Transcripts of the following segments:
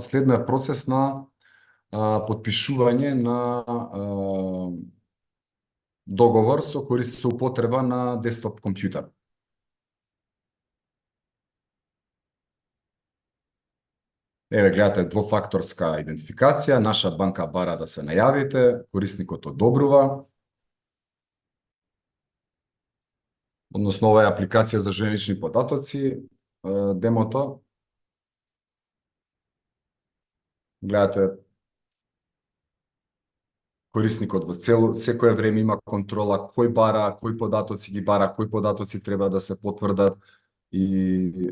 следно е процес на потпишување на договор со употреба на десктоп компјутер. Еве, гледате, двофакторска идентификација, наша банка бара да се најавите, корисникот одобрува. Односно, ова е апликација за женични податоци, демото. Гледате, корисникот во секое време има контрола кој бара, кои податоци ги бара, кои податоци треба да се потврдат и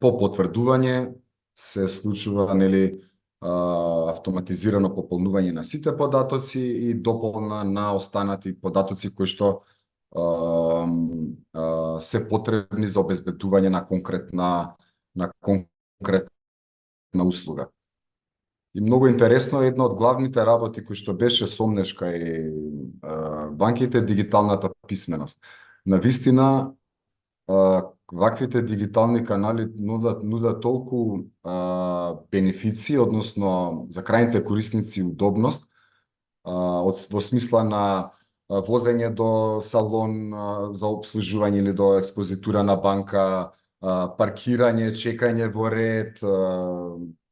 по потврдување се случува автоматизирано пополнување на сите податоци и дополна на останати податоци кои што се потребни за обезбедување на конкретна услуга. И многу интересно, една од главните работи кои што беше сомнешка и банките, дигиталната писменост. Навистина, ваквите дигитални канали нудат толку бенефици, односно за крајните корисници удобност, во смисла на возење до салон за обслужување или до експозитура на банка, паркирање, чекање во ред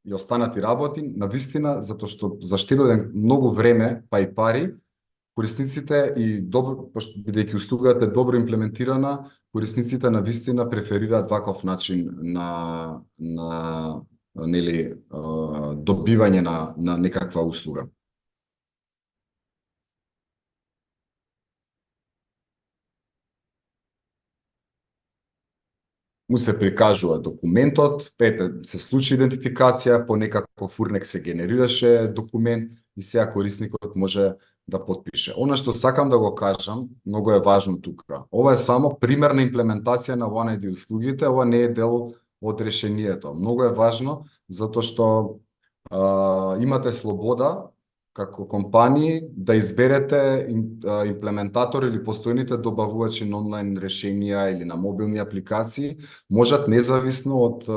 и останати работи, навистина, затоа што заштедува многу време, па и пари, корисниците и бидејќи услугата е добро имплементирана, корисниците навистина преферираат ваков начин на добивање на некаква услуга. Му се прикажува документот, се случи идентификација, по некаков урнек се генерираше документ и сега корисникот може да потпише. Она што сакам да го кажам, многу е важно тука. Ова е само пример на имплементација на OneID услугите, ова не е дел од решението. Многу е важно затоа што имате слобода како компании да изберете имплементатор или постојните добавувачи на онлайн решенија или на мобилни апликации, можат независно од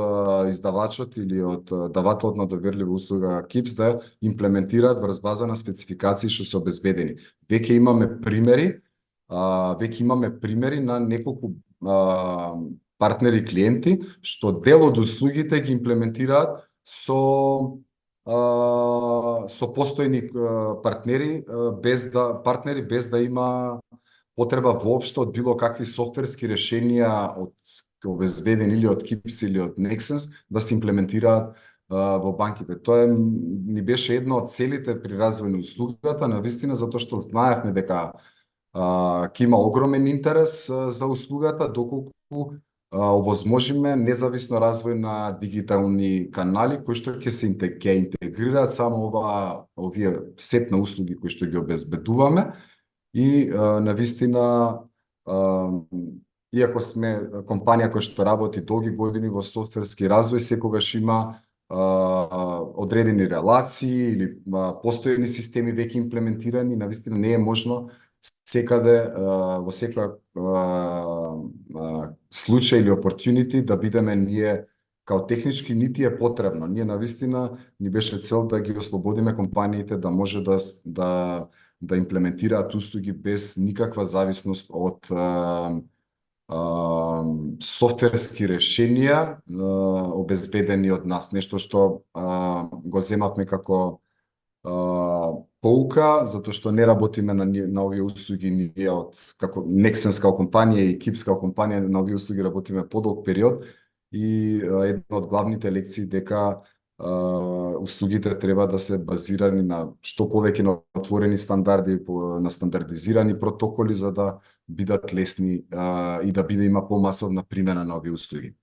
издавачот или од давателот на доверлива услуга KIPS да имплементираат врз база на спецификации што се обезбедени. Веќе имаме примери на неколку партнери клиенти што дел од услугите ги имплементираат со постојни партнери без да има потреба воопшто од било какви софтверски решенија од обезбедени или од KIPS или од Nexens да се имплементираат во банките. Тоа ни беше една од целите при развој на услугата, навистина, затоа што знаевме дека ќе има огромен интерес за услугата, доколку овозможиме независно развој на дигитални канали кои што ќе се интегрираат само овие сет на услуги кои што ги обезбедуваме и навистина, иако сме компанија која што работи долги години во софтверски развој, секогаш има одредени релации или постојни системи веќе имплементирани, навистина не е можно секаде, во секој случај или opportunity да бидеме ние као технички, нити е потребно. Ние навистина ни беше цел да ги ослободиме компаниите да може да имплементираат услуги без никаква зависност од софтверски решенија обезбедени од нас. Нешто што го земавме како поука, затоа што не работиме на овие услуги ние како Nexens као компанија и KIPS као компанија, на овие услуги работиме подолг период и една од главните лекции дека услугите треба да се базирани на што повеќе на отворени стандарди, на стандардизирани протоколи за да бидат лесни и да има помасовна примена на овие услуги.